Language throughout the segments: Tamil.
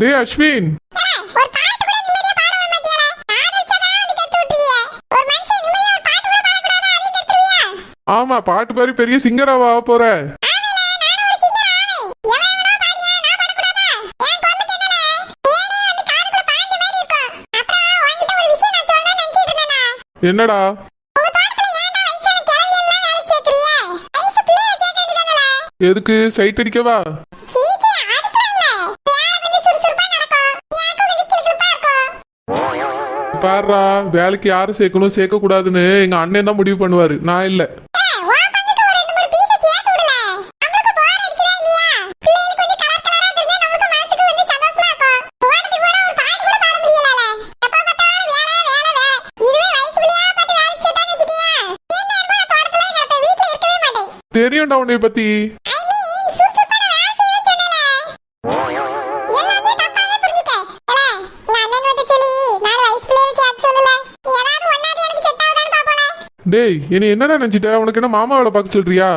டே அஸ்வின், ஆமா பாட்டு பாடி பெரிய சிங்கராவா போற. என்னடா எதுக்கு சைட் அடிக்கவா? பாருடா, வேலைக்கு யாரும் சேர்க்கணும் சேர்க்க கூடாதுன்னு எங்க அண்ணன் தான் முடிவு பண்ணுவாரு, நான் இல்ல. தெரியும்டா உன்னை பத்தி. டேய், இனி என்னடா நினைச்சிட்ட? உனக்கு என்ன மாமா வேலை பார்க்க சொல்றியா?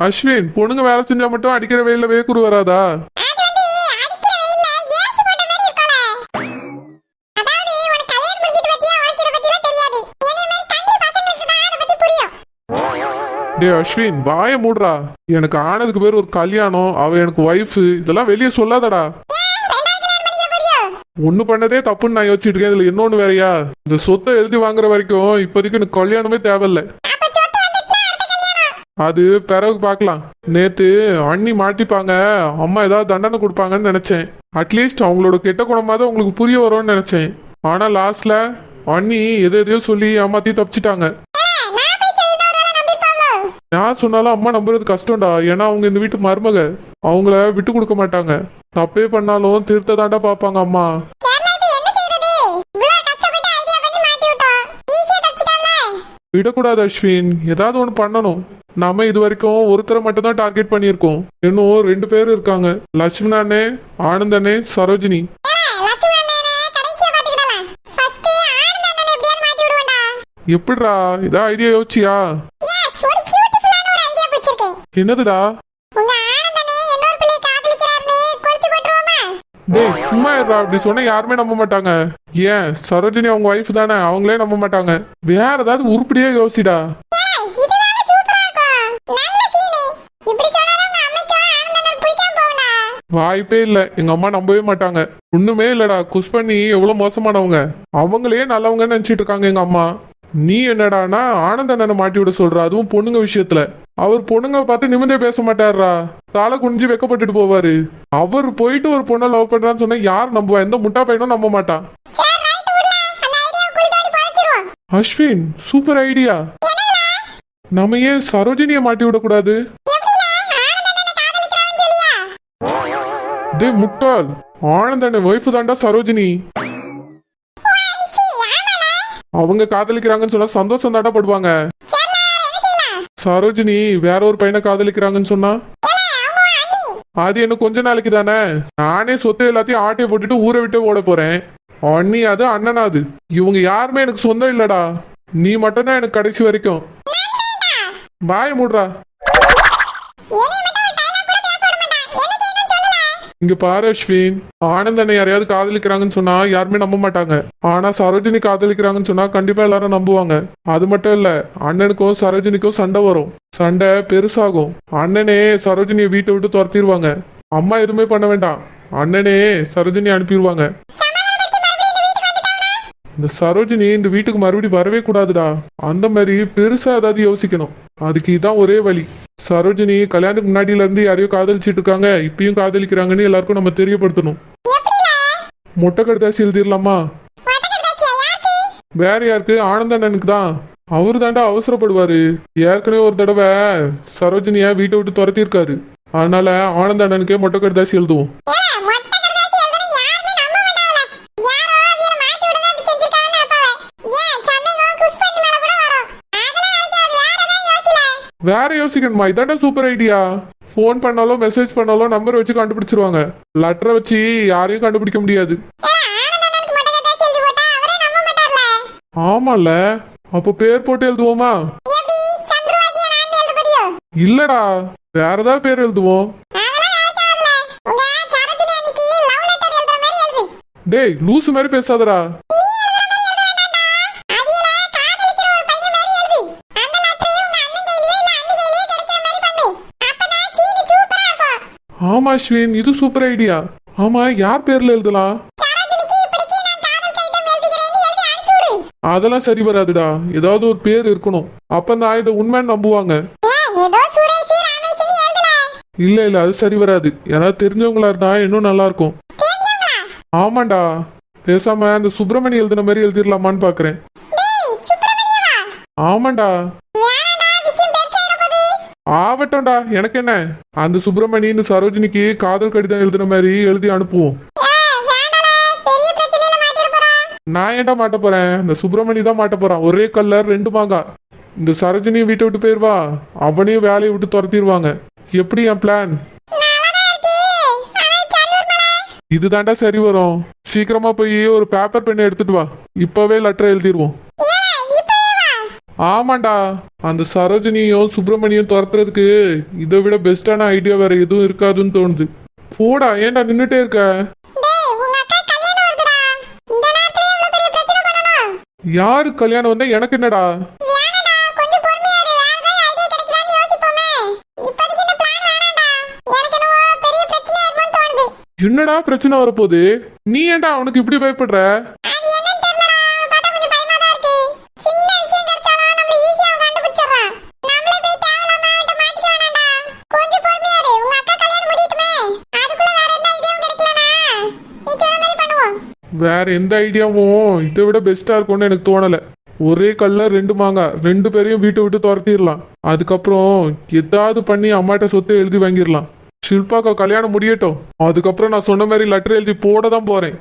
அஸ்வின், பொண்ணுங்க வேலை செஞ்சா மட்டும் அடிக்கிற வெயில வேக்குரு வராதா? டே அஸ்வின், வாய மூடுறா. எனக்கு ஆனதுக்கு பேர் ஒரு கல்யாணம், அவ எனக்கு ஒய்ஃபு, இதெல்லாம் வெளியே சொல்லாதடா. ஒண்ணு பண்ணதே தப்புன்னு நான் யோசிச்சுட்டு இருக்கேன், இதுல இன்னொன்னு வேறையா? இந்த சொத்தை எழுதி வாங்குற வரைக்கும் இப்போதைக்கு எனக்கு கல்யாணமே தேவையில்ல. அது பிறகு பாக்கலாம். நேத்து அண்ணி மாட்டிப்பாங்க, அம்மா ஏதாவது தண்டனை கொடுப்பாங்கன்னு நினைச்சேன். அட்லீஸ்ட் அவங்களோட கெட்ட குணமாவது உங்களுக்கு புரிய வரும்னு நினைச்சேன். ஆனா லாஸ்ட்ல அண்ணி எதையோ சொல்லி ஏமாத்தி தப்பிச்சிட்டாங்க. நான் சொன்னாலும் அம்மா நம்புறது கஷ்டம்டா. ஏன்னா அவங்க இந்த வீட்டு மருமக, அவங்கள விட்டு கொடுக்க மாட்டாங்க. தப்பே பண்ணாலும் திருத்த தாண்டா பாப்பாங்க அம்மா. விடக்கூடாது அஸ்வின், ஏதாவது ஒண்ணு பண்ணணும். நாம இது வரைக்கும் ஒருத்தரை மட்டும் தான் டார்கெட் பண்ணியிருக்கோம். இன்னும் 2 பேர் இருக்காங்க, லட்சுமி அண்ணே, ஆனந்த் அண்ணே, சரோஜினி. எப்படிடா, இதா ஐடியா யோசிச்சியா? என்னதுடா? டேய் சும்மா இருடா, அப்படி சொன்னா யாருமே நம்ப மாட்டாங்க. ஏன் சரோஜினி அவங்க ஒய்ஃப் தானே, அவங்களே நம்ப மாட்டாங்க. வேற ஏதாவது உருப்படியே யோசிடா. வாய்ப்பே இல்ல, எங்க அம்மா நம்பவே மாட்டாங்க. ஒண்ணுமே இல்லடா, குஷ் பண்ணி எவ்வளவு மோசமானவங்க, அவங்களே நல்லவங்கன்னு நினைச்சிட்டு இருக்காங்க எங்க அம்மா. நீ என்னடானா ஆனந்த அண்ணனை மாட்டி விட சொல்ற, அதுவும் பொண்ணுங்க விஷயத்துல. அவர் பொண்ணுங்க பார்த்து நிமிந்தே பேச மாட்டாரா, தாளை குனிஞ்சு வெக்கப்பட்டுட்டு போவாரு. அவர் போயிட்டு ஒரு பொண்ணை லவ் பண்றான்னு சொன்னா யார் நம்புவா? எந்த முட்டா பையனும் நம்ப மாட்டான். Ashwin, super idea. நம்ம ஏன் சரோஜினியை மாட்டி விடக்கூடாது? டே முட்டாள், ஆனந்த ஒய்ஃபு தாண்டா சரோஜினி. அவங்க காதலிக்கிறாங்கன்னு சொன்னா சந்தோஷம் தாண்டா படுவாங்க. சரோஜினி வேற ஒரு பையனை காதலிக்கிறாங்கன்னு சொன்னா அது என்ன கொஞ்ச நாளைக்கு தானே. நானே சொத்து எல்லாத்தையும் ஆட்டையை போட்டுட்டு ஊரை விட்டு ஓட போறேன். அண்ணி அது அண்ணனாது, இவங்க யாருமே எனக்கு சொந்தம் இல்லடா. நீ மட்டும்தான் எனக்கு கடைசி வரைக்கும். பாய மூடுறா. இங்க பாரு அஸ்வின், ஆனந்தனை யாரையாவது காதலிக்கிறாங்கன்னு சொன்னா யாருமே நம்ப மாட்டாங்க. ஆனா சரோஜினி காதலிக்கிறாங்கன்னு சொன்னா கண்டிப்பா எல்லாரும் நம்புவாங்க. அது மட்டும் இல்ல, அண்ணனுக்கும் சரோஜினிக்கும் சண்டை வரும். சண்டை பெருசாகும். அண்ணனே சரோஜினியை வீட்டை விட்டு துரத்திடுவாங்க. அம்மா எதுவுமே பண்ண வேண்டாம், அண்ணனே சரோஜினி அனுப்பிடுவாங்க. இந்த சரோஜினி இந்த வீட்டுக்கு மறுபடியும் வரவே கூடாதுடா. அந்த மாதிரி பெருசா ஏதாவது யோசிக்கணும். அதுக்கு இதான் ஒரே வழி. சரோஜினி கல்யாணத்துக்கு முன்னாடியில இருந்து யாரையோ காதலிச்சிட்டு இருக்காங்க, இப்பயும் காதலிக்கிறாங்கன்னு எல்லாருக்கும் நம்ம தெரியப்படுத்தணும். மொட்டை கடுதாசி எழுதிடலாமா? வேற யாருக்கு? ஆனந்தண்ணனுக்கு தான். அவரு தாண்டா அவசரப்படுவாரு. ஏற்கனவே ஒரு தடவை சரோஜினிய வீட்டை விட்டு துரத்திருக்காரு. அதனால ஆனந்தண்ணனுக்கே மொட்டை கடுதாசி எழுதுவோம். வேற யோசிக்கணுமா? இதாண்டா சூப்பர் ஐடியா. போன் பண்ணாலும் மெசேஜ் பண்ணாலும் நம்பர் வச்சு கண்டுபிடிச்சிருவாங்க. லெட்டரை வச்சு யாரையும் கண்டுபிடிக்க முடியாது. ஆமால, அப்ப பேர் போட்டு எழுதுவோமா? இல்லடா, வேற ஏதாவது பேர் எழுதுவோம். டேய் லூசு மாதிரி பேசாதடா. ஆமா அஸ்வின், இது சூப்பர் ஐடியா. ஆமா, யார் பேர்ல எழுதலாம்? அதெல்லாம் சரி வராதுடா, ஏதாவது ஒரு பேர் இருக்கணும். அப்பதான் இதை உண்மைன்னு நம்புவாங்க. இல்ல இல்ல, அது சரி வராது. யாராவது தெரிஞ்சவங்களா இருந்தா இன்னும் நல்லா இருக்கும். ஆமாண்டா, பேசாம அந்த சுப்பிரமணி எழுதின மாதிரி எழுதிடலாமான்னு பாக்குறேன். ஆமாண்டா. ஆவட்டம்டா, எனக்கு என்ன. அந்த சுப்பிரமணின்னு சரோஜினிக்கு காதல் கடிதம் எழுதுன மாதிரி எழுதி அனுப்புவோம். நான் ஏன்டா மாட்ட போறேன், இந்த சுப்பிரமணி தான் மாட்ட போறான். ஒரே கல்லர் ரெண்டு மாங்காய். இந்த சரோஜினியும் வீட்டை விட்டு போயிருவா, அவனையும் வேலையை விட்டு துரத்திடுவாங்க. எப்படி என் பிளான்? இதுதான்டா சரி வரும். சீக்கிரமா போய் ஒரு பேப்பர் பென் எடுத்துட்டு வா, இப்பவே லெட்டர் எழுதிடுவோம். ஆமாண்டா, அந்த சரோஜினியும் சுப்பிரமணியும் துரத்துறதுக்கு இதை விட பெஸ்டான ஐடியா வேற எதுவும் இருக்காதுன்னு தோணுது. போடா, ஏன்டா நின்னுட்டே இருக்க? யாரு கல்யாணம் வந்தா எனக்கு என்னடா? என்னடா பிரச்சனை வரப்போகுது? நீ ஏன்டா அவனுக்கு இப்படி பயப்படுற? வேற எந்த ஐடியாவும் இதை விட பெஸ்டா இருக்கும்னு எனக்கு தோணல. ஒரே கல்ல ரெண்டு மாங்காய், ரெண்டு பேரையும் வீட்டை விட்டு துரத்திடலாம். அதுக்கப்புறம் ஏதாவது பண்ணி அம்மாட்ட சொத்தை எழுதி வாங்கிடலாம். ஷில்பாக்கா கல்யாணம் முடியட்டும், அதுக்கப்புறம் நான் சொன்ன மாதிரி லெட்டர் எழுதி போட தான் போறேன்.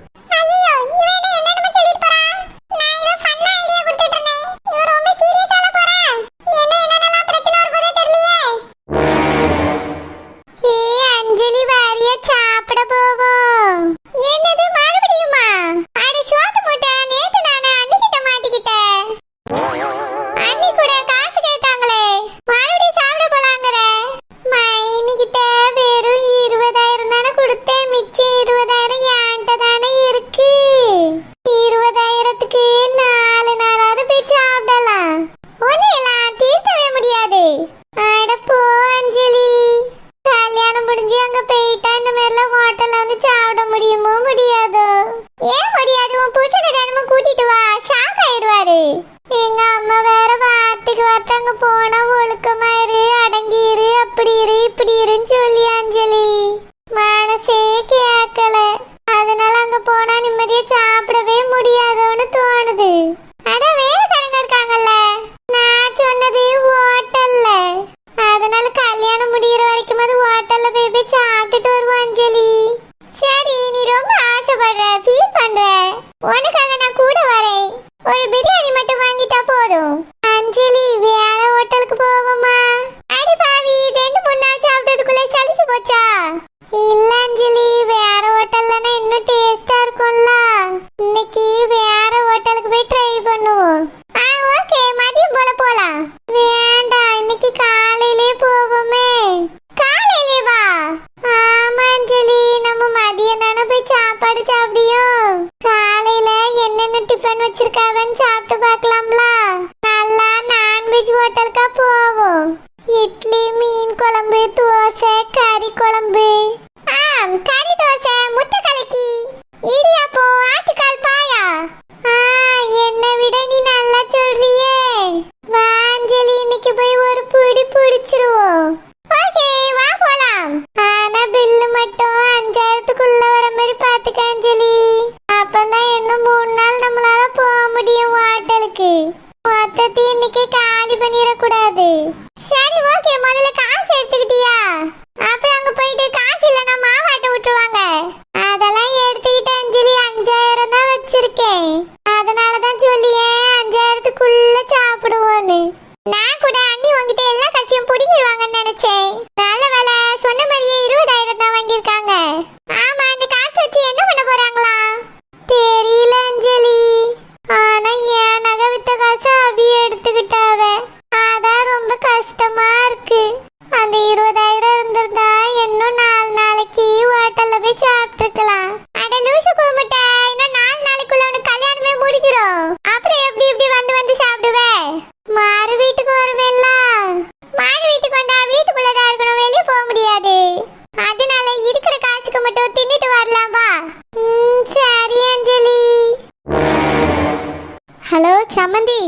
சம்மந்தி.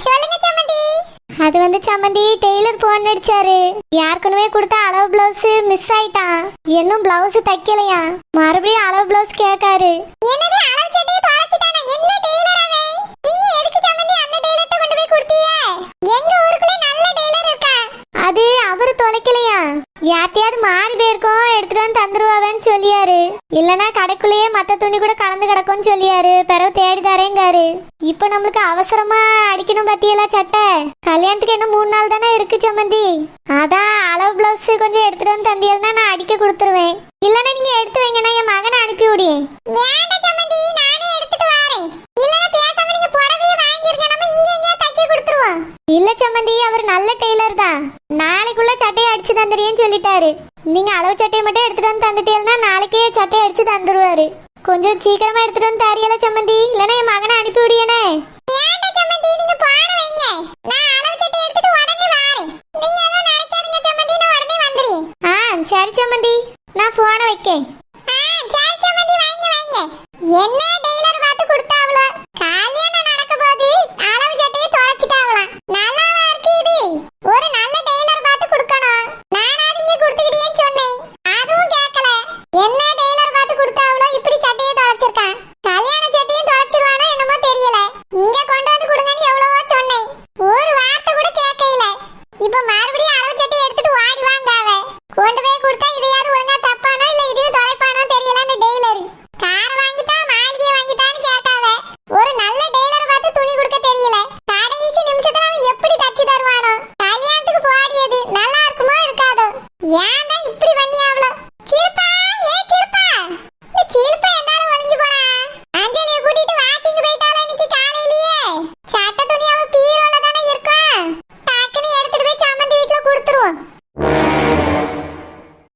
சொல்லுங்க சம்மந்தி. அது வந்து சம்மந்தி, டெய்லர் போன் அடிச்சாரு. யாருக்குனவே கொடுத்த அளவு பிளவுஸ் மிஸ் ஆயிட்டான். இன்னும் பிளவுஸ் தைக்கலையா. மறுபடியும் அளவு பிளவுஸ் கேட்காரு. என்னது அளவு சட்டையை தொலைச்சிட்டானா? என்ன டெய்லர் அவன்? நீங்க எதுக்கு சம்மந்தி அந்த டெய்லர்ட்ட கொண்டு போய் கொடுத்தீங்க? எங்க ஊருக்குள்ள நல்ல டெய்லர் இருக்கா. அது அவரு தொலைக்கலையா. யார்ட்டையாவது மாறி போயிருக்கோம், எடுத்துட்டு வந்து தந்துருவாவேன்னு சொல்லியாரு. இல்லனா கடைக்குள்ளேயே மத்த துணி கூட கலந்து கிடக்கும்னு சொல்லியாரு. பிறகு தேடி தரேங்காரு. இப்ப நம்மளுக்கு அவசரமா அடிக்கணும் பத்தியெல்லாம் சட்டை. கல்யாணத்துக்கு என்ன 3 நாள் தானே இருக்கு சம்மந்தி. அதான் அளவு பிளவுஸ் கொஞ்சம் எடுத்துட்டு வந்து தந்தியல்னா நான் அடிக்க கொடுத்துருவேன். இல்லனா நீங்க எடுத்து வைங்கன்னா என் மகனை அனுப்பி விடி. வேண்டாம் சம்மந்தி, நானே எடுத்துட்டு வரேன். இல்லனா பேசாம நீங்க புடவையே வாங்கிருங்க, நம்ம இங்க எங்க தைக்க கொடுத்துருவோம். இல்ல சம்மந்தி, அவர் நல்ல டெய்லர் தான். நாளைக்குள்ள சட்டையை அடிச்சு தந்துறேன்னு சொல்லிட்டாரு. நீங்க அளவு சட்டையை மட்டும் எடுத்துட்டு வந்து தந்துட்டீங்கன்னா நாளைக்கே சட்டையை அடிச்சு தந்துருவாரு. கொஞ்சம் சீக்கிரமா எடுத்துட்டு வந்து தாரியல சம்மந்தி, இல்லனா என் மகனை அனுப்பி விடியனே. வேண்டாம் சம்மந்தி, நீங்க போன வைங்க. நான் அளவு சட்டை எடுத்துட்டு உடனே வரேன். நீங்க எதுவும் நினைக்காதீங்க சம்மந்தி, நான் உடனே வந்துறேன். சரி சம்மந்தி, நான் போன வைக்கேன். சரி சம்மந்தி, வைங்க வைங்க. என்ன டெய்லர் பார்த்து கொடுத்தாவளோ, கல்யாணம் நடக்க போது அளவு சட்டையை தொலைச்சிட்டாவலாம். நல்லாவா இருக்கு இது? ஒரு நல்ல டெய்லர் பார்த்து கொடுக்கணும். நானாவது இங்க கொடுத்துக்கிட்டேன்னு சொன்னேன், அதுவும் கேட்கல. என்ன டெய்லர் பார்த்து கொடுத்தாவளோ இப்படி சட்டையை தொலைச்சிருக்கான். கல்யாண சட்டையும் தொலைச்சிருவானோ என்னமோ தெரியல. இங்க கொண்டு வந்து கொடுங்கன்னு எவ்வளவோ சொன்னேன், ஒரு வார்த்தை கூட கேட்கல. இப்ப மறுபடியும் அளவு சட்டை எடுத்துட்டு ஓடி வாங்க. கொண்டு போய் கொடுத்தா இதையாவது ஒழுங்கா தப்பானோ இல்ல இதையும் தொலைப்பானோ தெரியல. அந்த டெய்லர் காரை வாங்கிட்டா மாளிகையை வாங்கிட்டான்னு கேட்காவ. ஒரு நல்ல டெய்லர் பார்த்து துணி கொடுக்க தெரியல. கடைசி நிமிஷத்துல அவன் எப்படி தச்சு தருவானோ. கல்யாணத்துக்கு போடியது நல்லா இருக்குமோ இருக்காதோ. ஏன்